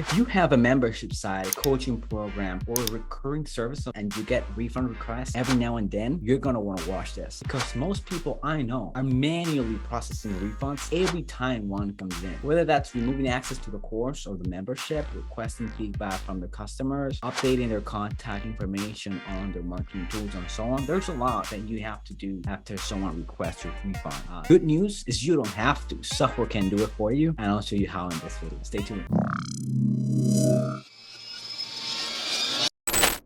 If you have a membership site, a coaching program, or a recurring service and you get refund requests every now and then, you're going to want to watch this, because most people I know are manually processing refunds every time one comes in. Whether that's removing access to the course or the membership, requesting feedback from the customers, updating their contact information on their marketing tools, and so on. There's a lot that you have to do after someone requests your refund. Good news is you don't have to. Software can do it for you, and I'll show you how in this video. Stay tuned.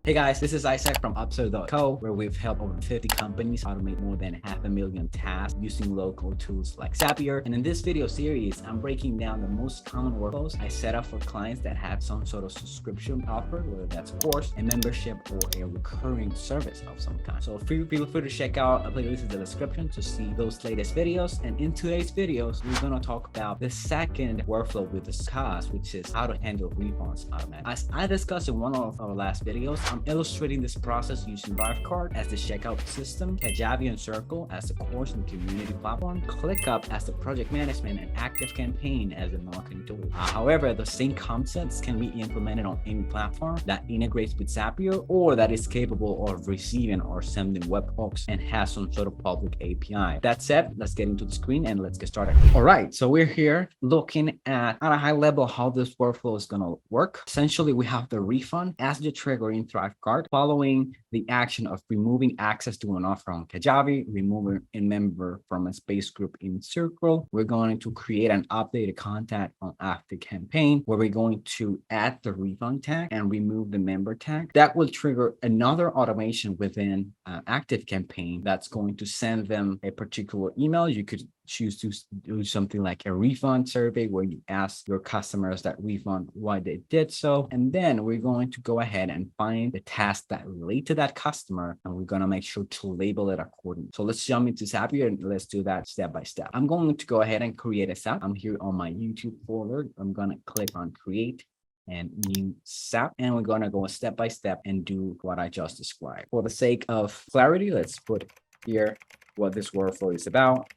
Hey guys, this is Isaac from Upsell.co, where we've helped over 50 companies automate more than 500,000 tasks using local tools like Zapier. And in this video series, I'm breaking down the most common workflows I set up for clients that have some sort of subscription offer, whether that's a course, a membership, or a recurring service of some kind. So feel free to check out a playlist in the description to see those latest videos. And in today's videos, we're going to talk about the second workflow we discussed, which is how to handle refunds automatically. As I discussed in one of our last videos, I'm illustrating this process using ThriveCart as the checkout system, Kajabi and Circle as the course and community platform, ClickUp as the project management, and ActiveCampaign as the marketing tool. However, the same concepts can be implemented on any platform that integrates with Zapier or that is capable of receiving or sending webhooks and has some sort of public API. That said, let's get into the screen and let's get started. All right, so we're here looking at a high level how this workflow is going to work. Essentially, we have the refund as the trigger in ThriveCart, following the action of removing access to an offer on Kajabi, removing a member from a space group in Circle. We're going to create an updated contact on ActiveCampaign, where we're going to add the refund tag and remove the member tag. That will trigger another automation within ActiveCampaign that's going to send them a particular email. You could choose to do something like a refund survey where you ask your customers that refund why they did so. And then we're going to go ahead and find the tasks that relate to that customer, and we're going to make sure to label it accordingly. So let's jump into Zapier and let's do that step by step. I'm going to go ahead and create a Zap. I'm here on my YouTube folder. I'm going to click on create and new Zap, and we're going to go step by step and do what I just described. For the sake of clarity, let's put here what this workflow is about.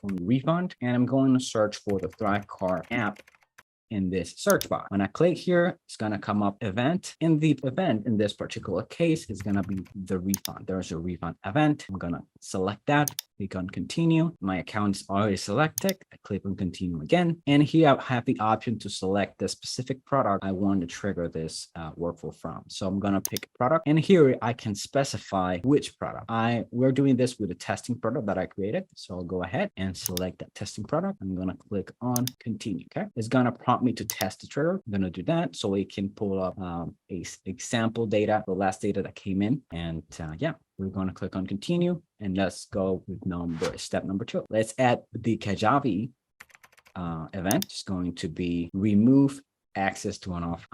From refund, and I'm going to search for the ThriveCart app in this search bar. When I click here, it's going to come up event. In the event, in this particular case, is going to be the refund. There's a refund event. I'm going to select that, click on continue. My account is already selected. I click on continue again. And here I have the option to select the specific product I want to trigger this workflow from. So I'm going to pick a product, and here I can specify which product. We're doing this with a testing product that I created. So I'll go ahead and select that testing product. I'm going to click on continue. Okay. It's going to prompt me to test the trigger. I'm going to do that so it can pull up a example data, the last data that came in. And yeah, we're going to click on continue, and let's go with step number 2. Let's add the Kajabi event. It's going to be remove access to an offer,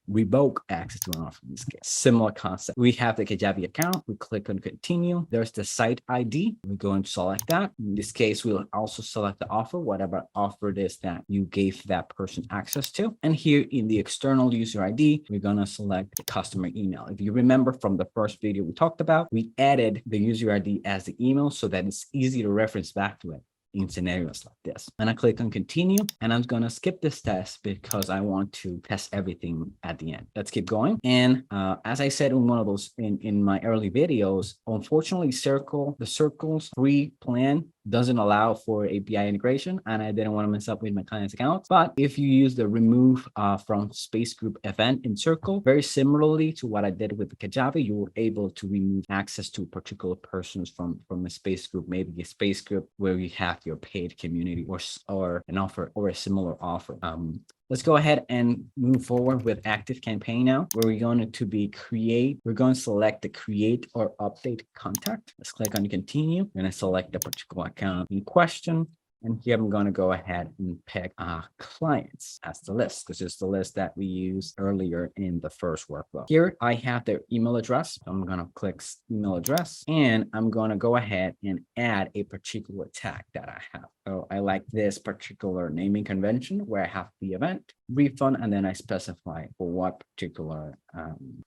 revoke access to an offer in this case. Similar concept. We have the Kajabi account. We click on continue. There's the site ID. We're going to select that. In this case, we'll also select the offer, whatever offer it is that you gave that person access to. And here in the external user ID, we're going to select the customer email. If you remember from the first video we talked about, we added the user ID as the email so that it's easy to reference back to it in scenarios like this. And I click on continue, and I'm going to skip this test because I want to test everything at the end. Let's keep going. And as I said in one of those in my early videos, unfortunately, the Circle's free plan doesn't allow for API integration, and I didn't want to mess up with my client's account. But if you use the remove from space group event in Circle, very similarly to what I did with the Kajabi, you were able to remove access to particular persons from a space group, maybe a space group where you have your paid community or an offer or a similar offer. Let's go ahead and move forward with ActiveCampaign now, where we're going to select the create or update contact. Let's click on continue. I'm going to select the particular account in question. And here I'm going to go ahead and pick clients as the list, because it's the list that we used earlier in the first workflow. Here I have their email address. I'm going to click email address, and I'm going to go ahead and add a particular tag that I have. So I like this particular naming convention where I have the event, refund, and then I specify for what particular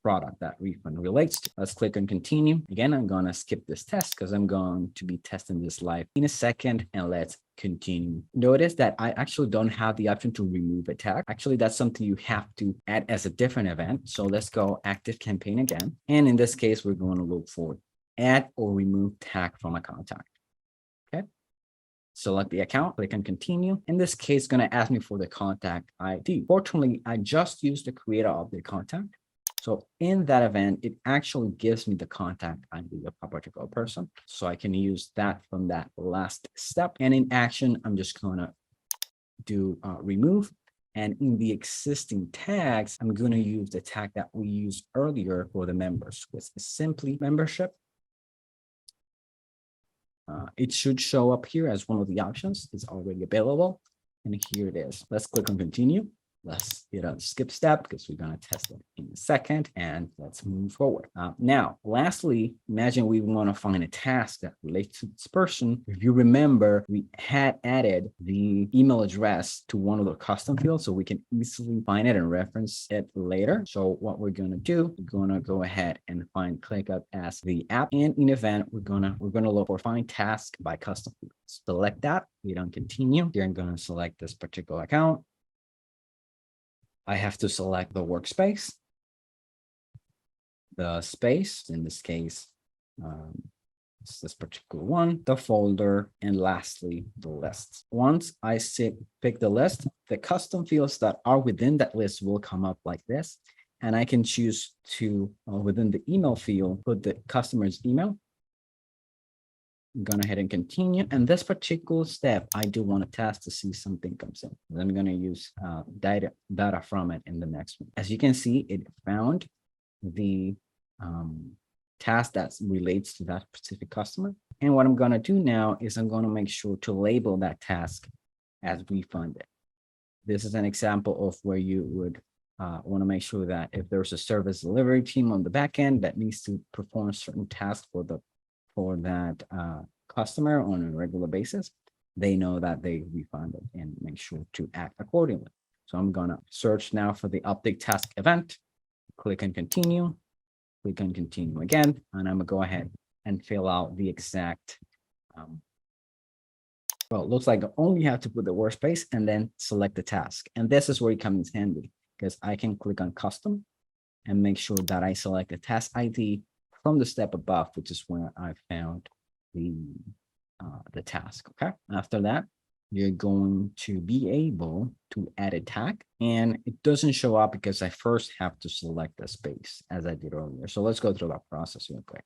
product that refund relates to. Let's click on continue. Again, I'm going to skip this test because I'm going to be testing this live in a second, and let's continue. Notice that I actually don't have the option to remove a tag. Actually, that's something you have to add as a different event. So let's go ActiveCampaign again. And in this case, we're going to look for add or remove tag from a contact. Okay. Select the account, click on continue. In this case, it's going to ask me for the contact ID. Fortunately, I just used the creator of the contact. So in that event, it actually gives me the contact ID of a particular person. So I can use that from that last step. And in action, I'm just going to do remove. And in the existing tags, I'm going to use the tag that we used earlier for the members, which is simply membership. It should show up here as one of the options. It's already available. And here it is. Let's click on continue. Let's hit a skip step because we're going to test it in a second, and let's move forward. Now, lastly, imagine we want to find a task that relates to this person. If you remember, we had added the email address to one of the custom fields so we can easily find it and reference it later. So what we're going to do, we're going to go ahead and find ClickUp as the app, and in event, we're going to look for find task by custom field. Select that, hit on continue. Here I'm going to select this particular account. I have to select the workspace, the space, in this case, it's this particular one, the folder, and lastly, the list. Once I pick the list, the custom fields that are within that list will come up like this. And I can choose to, within the email field, put the customer's email. I'm going to head and continue. And this particular step, I do want to test to see something comes in. I'm going to use data from it in the next one. As you can see, it found the task that relates to that specific customer. And what I'm going to do now is I'm going to make sure to label that task as refunded. This is an example of where you would want to make sure that if there's a service delivery team on the back end that needs to perform certain tasks for that customer on a regular basis, they know that they refunded and make sure to act accordingly. So I'm going to search now for the update task event, click on continue again, and I'm going to go ahead and fill out the exact, well, it looks like I only have to put the workspace and then select the task. And this is where it comes handy because I can click on custom and make sure that I select the task ID from the step above, which is where I found the task. Okay. After that, you're going to be able to add a tag, and it doesn't show up because I first have to select the space as I did earlier. So let's go through that process real quick.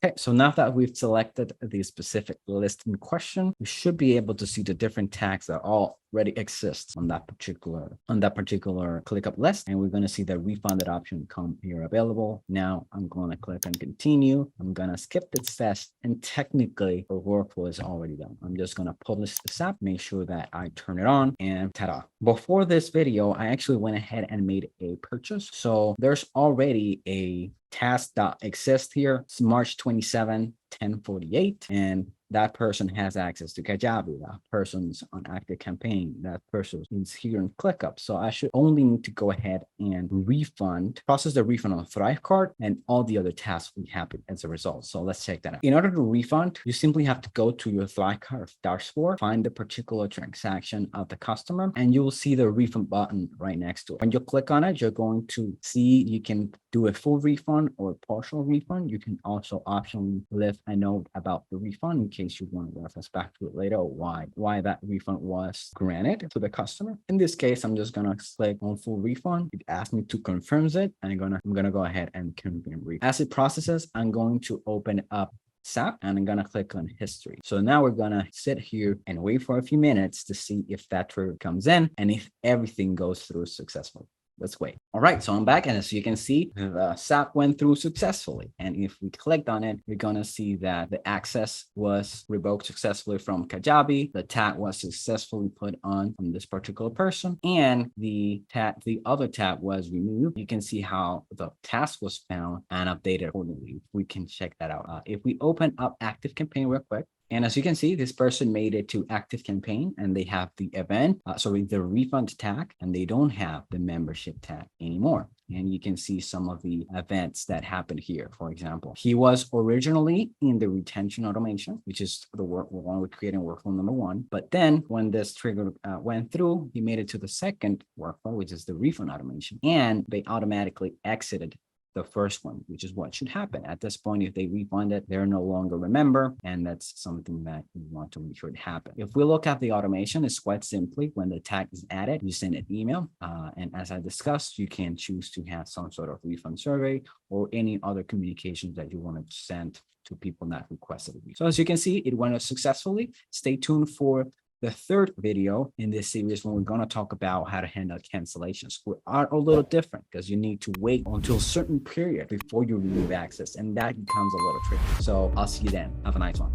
Okay, so now that we've selected the specific list in question, we should be able to see the different tags that already exist on that particular ClickUp list. And we're going to see the refunded option come here available. Now I'm going to click on continue. I'm going to skip this test, and technically the workflow is already done. I'm just going to publish this app, make sure that I turn it on, and ta-da. Before this video, I actually went ahead and made a purchase. So there's already a task that exists here. It's March 27, 10:48, and that person has access to Kajabi. That person's on ActiveCampaign. That person is here in ClickUp. So I should only need to go ahead and process the refund on ThriveCart, and all the other tasks will happen as a result. So let's check that out. In order to refund, you simply have to go to your ThriveCart dashboard, find the particular transaction of the customer, and you will see the refund button right next to it. When you click on it, you're going to see you can do a full refund or a partial refund. You can also optionally leave a note about the refund in case you want to reference back to it later, or why that refund was granted to the customer. In this case, I'm just gonna click on full refund. It asks me to confirm it, and I'm gonna go ahead and confirm refund. As it processes, I'm going to open up Zap, and I'm gonna click on history. So now we're gonna sit here and wait for a few minutes to see if that trigger comes in and if everything goes through successfully. Let's wait. All right, so I'm back, and as you can see, the SAP went through successfully. And if we clicked on it, we're gonna see that the access was revoked successfully from Kajabi. The tag was successfully put on from this particular person, and the other tab was removed. You can see how the task was found and updated accordingly. We can check that out. If we open up ActiveCampaign real quick, And as you can see, this person made it to ActiveCampaign and they have the event, the refund tag, and they don't have the membership tag anymore. And you can see some of the events that happened here. For example, he was originally in the retention automation, which is the one we're creating workflow number 1. But then when this trigger went through, he made it to the second workflow, which is the refund automation, and they automatically exited the first one, which is what should happen. At this point, if they refund it, they're no longer a member, and that's something that you want to make sure it happens. If we look at the automation, it's quite simply when the tag is added, you send an email, and as I discussed, you can choose to have some sort of refund survey or any other communications that you want to send to people that requested it. So as you can see, it went successfully. Stay tuned for the third video in this series when we're going to talk about how to handle cancellations. We are a little different because you need to wait until a certain period before you remove access, and that becomes a little tricky. So I'll see you then. Have a nice one.